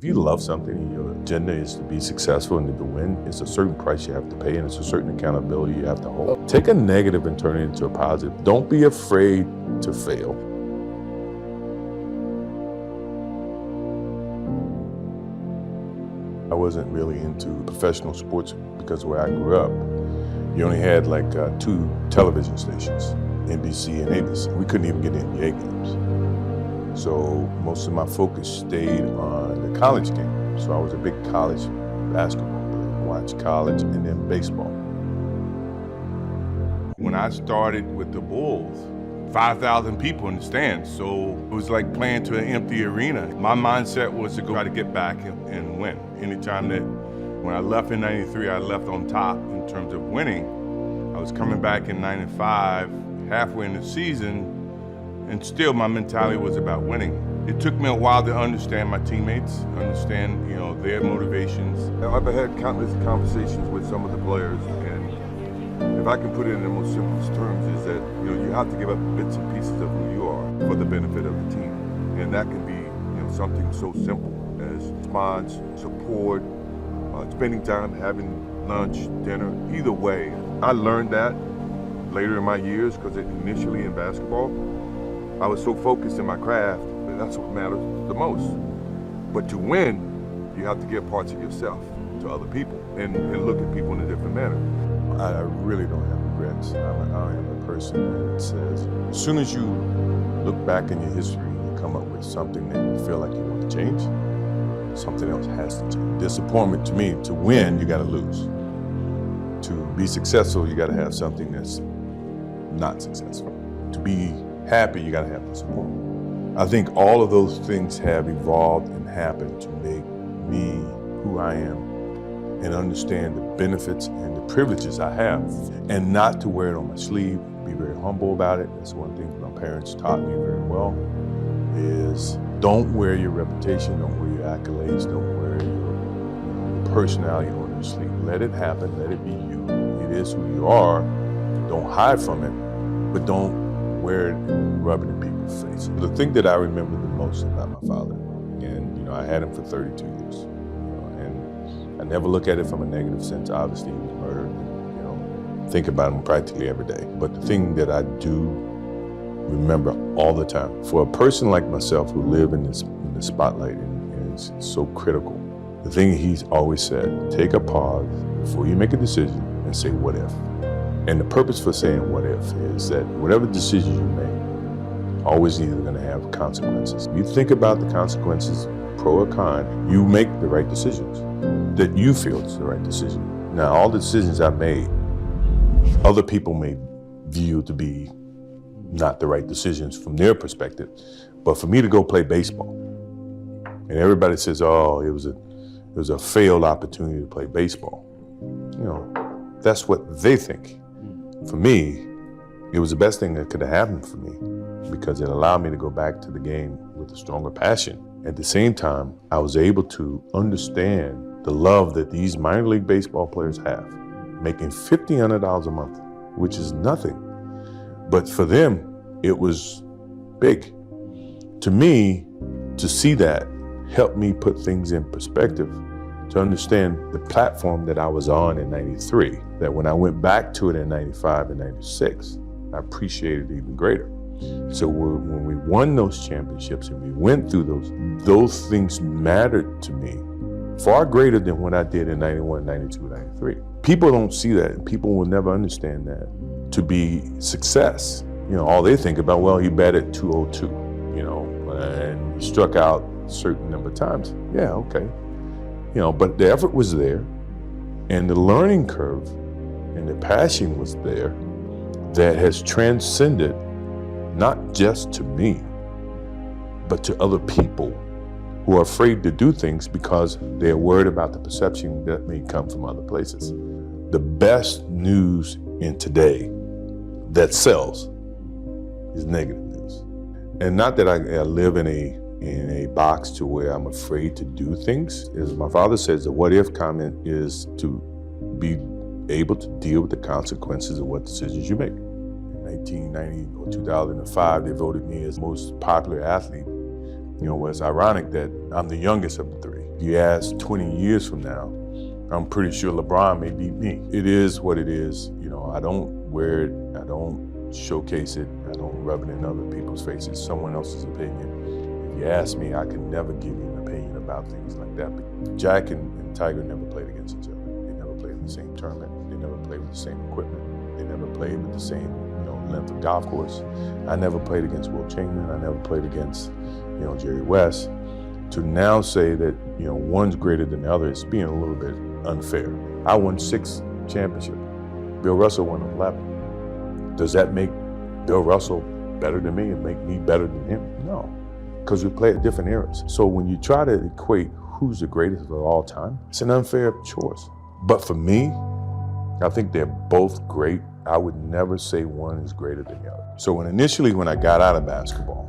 If you love something and your agenda is to be successful and to win, it's a certain price you have to pay and it's a certain accountability you have to hold. Take a negative and turn it into a positive. Don't be afraid to fail. I wasn't really into professional sports because where I grew up, you only had like 2 television stations, NBC and ABC. We couldn't even get NBA games. So most of my focus stayed on the college game. So I was a big college basketball player, watched college and then baseball. When I started with the Bulls, 5,000 people in the stands, so it was like playing to an empty arena. My mindset was to go try to get back and win. Anytime that, when I left in 93, I left on top in terms of winning. I was coming back in 95, halfway in the season, and still my mentality was about winning. It took me a while to understand my teammates, understand, their motivations. I've had countless conversations with some of the players, and if I can put it in the most simplest terms, is that you have to give up bits and pieces of who you are for the benefit of the team, and that can be something so simple as response, support, spending time having lunch, dinner. Either way, I learned that later in my years because initially in basketball, I was so focused in my craft that that's what matters the most. But to win, you have to give parts of yourself to other people and look at people in a different manner. I really don't have regrets. I am a person that says, as soon as you look back in your history and you come up with something that you feel like you want to change, something else has to change. Disappointment to me, to win, you got to lose. To be successful, you got to have something that's not successful. To be happy, you got to have the support. I think all of those things have evolved and happened to make me who I am and understand the benefits and the privileges I have, and not to wear it on my sleeve, be very humble about it. That's one thing my parents taught me very well, is don't wear your reputation, don't wear your accolades, don't wear your personality on your sleeve. Let it happen, let it be you. It is who you are. Don't hide from it, but don't wear it and rub it in people's faces. The thing that I remember the most about my father, and I had him for 32 years, and I never look at it from a negative sense. Obviously, he was murdered, and, think about him practically every day. But the thing that I do remember all the time, for a person like myself who live in the spotlight and is so critical, the thing he's always said, take a pause before you make a decision and say, what if? And the purpose for saying what if is that whatever decision you make, always either going to have consequences. You think about the consequences, pro or con, you make the right decisions that you feel is the right decision. Now, all the decisions I made, other people may view to be not the right decisions from their perspective. But for me to go play baseball, and everybody says, oh, it was a failed opportunity to play baseball. That's what they think. For me, it was the best thing that could have happened for me because it allowed me to go back to the game with a stronger passion. At the same time, I was able to understand the love that these minor league baseball players have, making $1,500 a month, which is nothing. But for them, it was big. To me, to see that helped me put things in perspective, to understand the platform that I was on in 93, that when I went back to it in 95 and 96, I appreciated it even greater. So when we won those championships and we went through those things mattered to me far greater than what I did in 91, 92, 93. People don't see that, and people will never understand that to be success. All they think about, well, he batted 202, and he struck out a certain number of times. Yeah, okay. But the effort was there, and the learning curve and the passion was there that has transcended not just to me, but to other people who are afraid to do things because they're worried about the perception that may come from other places. The best news in today that sells is negative news. And not that I live in a box to where I'm afraid to do things. As my father says, the what if comment is to be able to deal with the consequences of what decisions you make. In 1990 or 2005, they voted me as most popular athlete. It's ironic that I'm the youngest of the three. you ask 20 years from now, I'm pretty sure LeBron may beat me. It is what it is. You know, I don't wear it, I don't showcase it, I don't rub it in other people's faces, someone else's opinion. If you ask me, I can never give you an opinion about things like that. But Jack and Tiger never played against each other. They never played in the same tournament. They never played with the same equipment. They never played with the same, length of golf course. I never played against Will Chamberlain. I never played against, Jerry West. To now say that, one's greater than the other is being a little bit unfair. I won 6 championships. Bill Russell won 11. Does that make Bill Russell better than me and make me better than him? No, because we play at different eras. So when you try to equate who's the greatest of all time, it's an unfair choice. But for me, I think they're both great. I would never say one is greater than the other. So initially when I got out of basketball,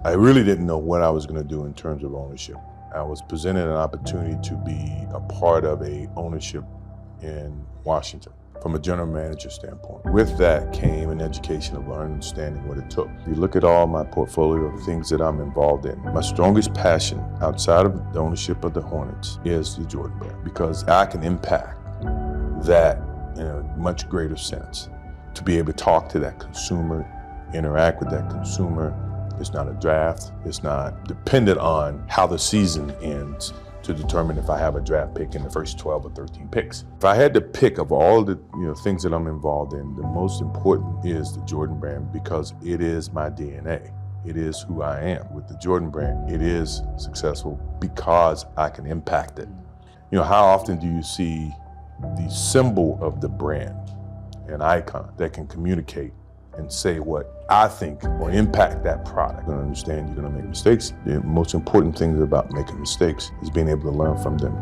I really didn't know what I was going to do in terms of ownership. I was presented an opportunity to be a part of a ownership in Washington from a general manager standpoint. With that came an education of learning, understanding what it took. If you look at all my portfolio of things that I'm involved in, my strongest passion outside of the ownership of the Hornets is the Jordan brand, because I can impact that in a much greater sense. To be able to talk to that consumer, interact with that consumer. It's not a draft. It's not dependent on how the season ends to determine if I have a draft pick in the first 12 or 13 picks. If I had to pick of all the things that I'm involved in, the most important is the Jordan brand, because it is my DNA. It is who I am. With the Jordan brand, it is successful because I can impact it. How often do you see the symbol of the brand, an icon that can communicate and say what I think or impact that product? You're gonna understand you're gonna make mistakes. The most important thing about making mistakes is being able to learn from them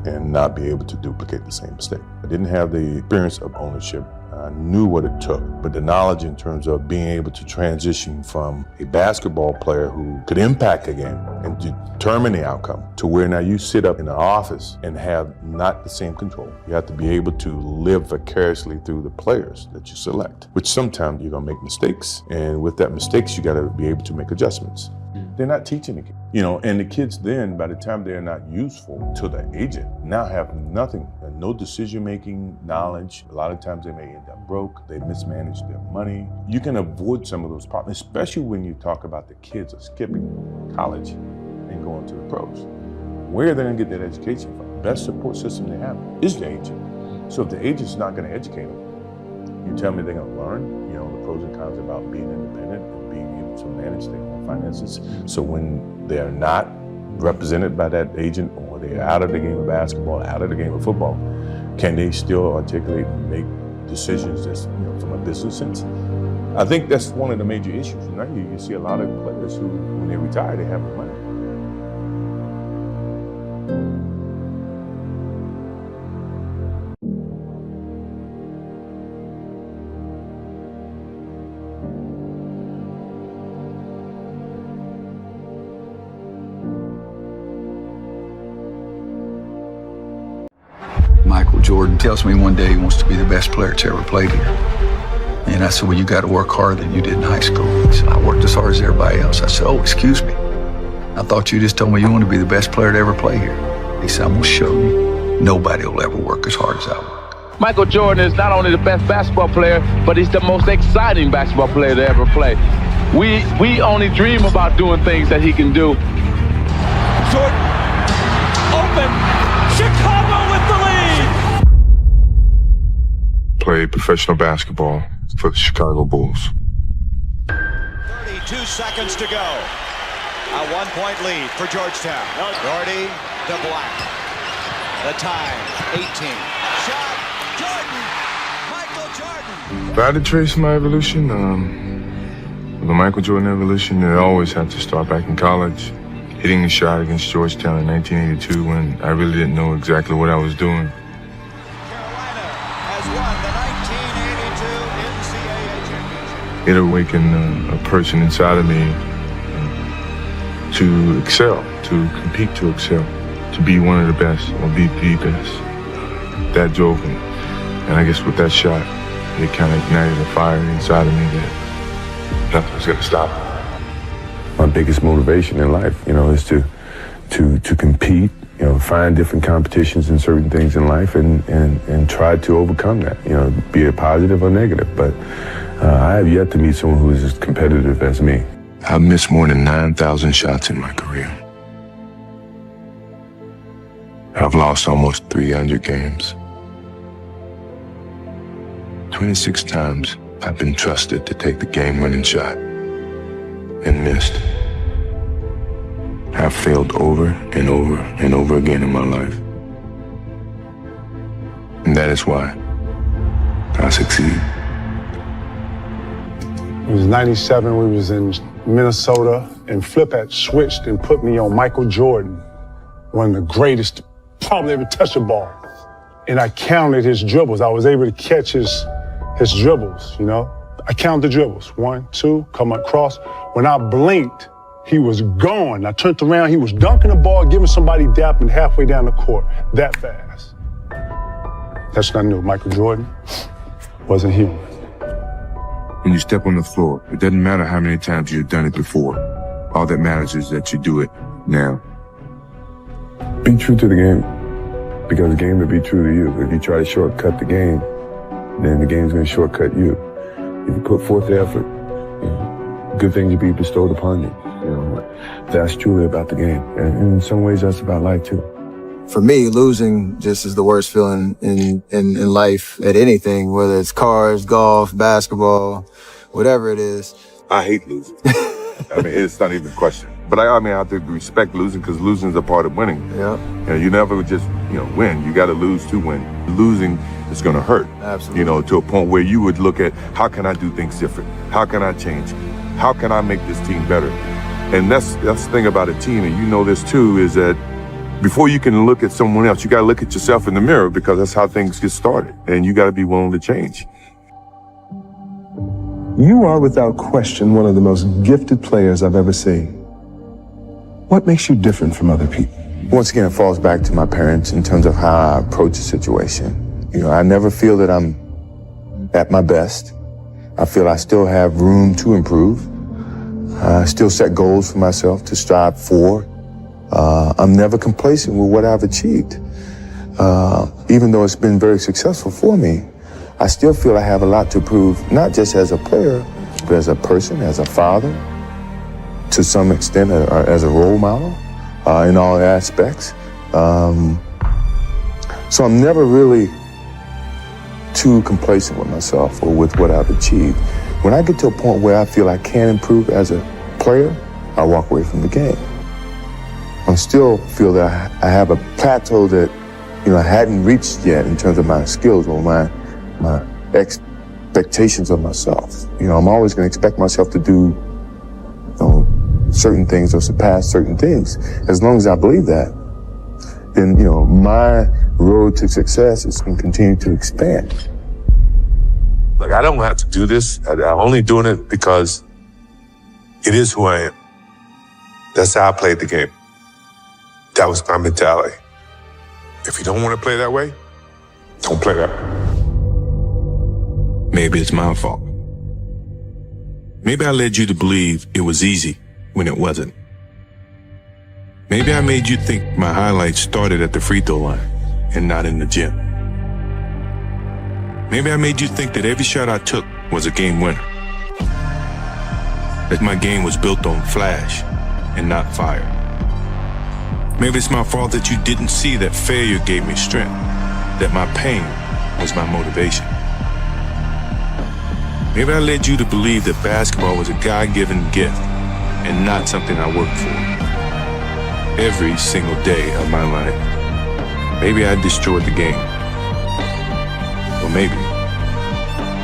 and not be able to duplicate the same mistake. I didn't have the experience of ownership. I knew what it took, but the knowledge in terms of being able to transition from a basketball player who could impact a game and determine the outcome to where now you sit up in an office and have not the same control. You have to be able to live vicariously through the players that you select, which sometimes you're gonna make mistakes. And with that mistakes, you gotta be able to make adjustments. They're not teaching the kids. And the kids then, by the time they're not useful to the agent, now have nothing, no decision-making knowledge. A lot of times they may end up broke, they mismanage their money. You can avoid some of those problems, especially when you talk about the kids are skipping college and going to the pros. Where are they gonna get that education from? Best support system they have is the agent. So if the agent's not gonna educate them, you tell me they're gonna learn, the pros and cons about being independent and being able to manage their own finances. So when they are not represented by that agent, or they're out of the game of basketball, out of the game of football, can they still articulate and make decisions that's, from a business sense? I think that's one of the major issues. Now you see a lot of players who, when they retire, they have the money. Jordan tells me one day he wants to be the best player to ever play here. And I said, well, you got to work harder than you did in high school. He said, I worked as hard as everybody else. I said, oh, excuse me. I thought you just told me you want to be the best player to ever play here. He said, I'm going to show you. Nobody will ever work as hard as I work. Michael Jordan is not only the best basketball player, but he's the most exciting basketball player to ever play. We only dream about doing things that he can do. Jordan, open, Chicago with the lead. Played professional basketball for the Chicago Bulls. 32 seconds to go. A 1-point lead for Georgetown. Doherty to Black. The time, 18. Shot, Jordan, Michael Jordan. If I had to trace my evolution, the Michael Jordan evolution, it always had to start back in college. Hitting the shot against Georgetown in 1982 when I really didn't know exactly what I was doing. It awakened a person inside of me to excel, to compete, to excel, to be one of the best or be the best. That drove me. And I guess with that shot, it kind of ignited a fire inside of me that nothing was going to stop me. My biggest motivation in life, is to compete find different competitions in certain things in life and try to overcome that, be it positive or negative. But I have yet to meet someone who is as competitive as me. I've missed more than 9,000 shots in my career. I've lost almost 300 games. 26 times I've been trusted to take the game-winning shot and missed. I've failed over and over and over again in my life. And that is why I succeed. It was 97, we was in Minnesota, and Flip had switched and put me on Michael Jordan, one of the greatest probably ever touched a ball. And I counted his dribbles. I was able to catch his dribbles, I counted the dribbles. 1, 2, come across. When I blinked, he was gone. I turned around, he was dunking the ball, giving somebody dapping halfway down the court, that fast. That's when I knew Michael Jordan wasn't human. When you step on the floor, it doesn't matter how many times you've done it before. All that matters is that you do it now. Be true to the game, because the game will be true to you. If you try to shortcut the game, then the game's going to shortcut you. If you put forth the effort, good things will be bestowed upon you. That's truly about the game. And in some ways, that's about life too. For me, losing just is the worst feeling in life at anything, whether it's cars, golf, basketball, whatever it is. I hate losing. It's not even a question. But I have to respect losing, because losing is a part of winning. Yeah. You never just, win. You got to lose to win. Losing is going to hurt. Absolutely. To a point where you would look at, how can I do things different? How can I change? How can I make this team better? And that's the thing about a team, and this too, is that before you can look at someone else, you got to look at yourself in the mirror, because that's how things get started. And you got to be willing to change. You are without question one of the most gifted players I've ever seen. What makes you different from other people? Once again, it falls back to my parents in terms of how I approach a situation. I never feel that I'm at my best. I feel I still have room to improve. I still set goals for myself to strive for. I'm never complacent with what I've achieved. Even though it's been very successful for me, I still feel I have a lot to prove, not just as a player, but as a person, as a father, to some extent as a role model in all aspects. So I'm never really too complacent with myself or with what I've achieved. When I get to a point where I feel I can improve as a player, I walk away from the game. I still feel that I have a plateau that I hadn't reached yet in terms of my skills or my expectations of myself. I'm always going to expect myself to do certain things or surpass certain things. As long as I believe that, then my road to success is going to continue to expand. Like, I don't have to do this. I'm only doing it because it is who I am. That's how I played the game. That was my mentality. If you don't want to play that way, don't play that way. Maybe it's my fault. Maybe I led you to believe it was easy when it wasn't. Maybe I made you think my highlights started at the free throw line and not in the gym. Maybe I made you think that every shot I took was a game winner. That my game was built on flash and not fire. Maybe it's my fault that you didn't see that failure gave me strength, that my pain was my motivation. Maybe I led you to believe that basketball was a God-given gift and not something I worked for. Every single day of my life, maybe I destroyed the game. Or maybe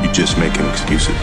you're just making excuses.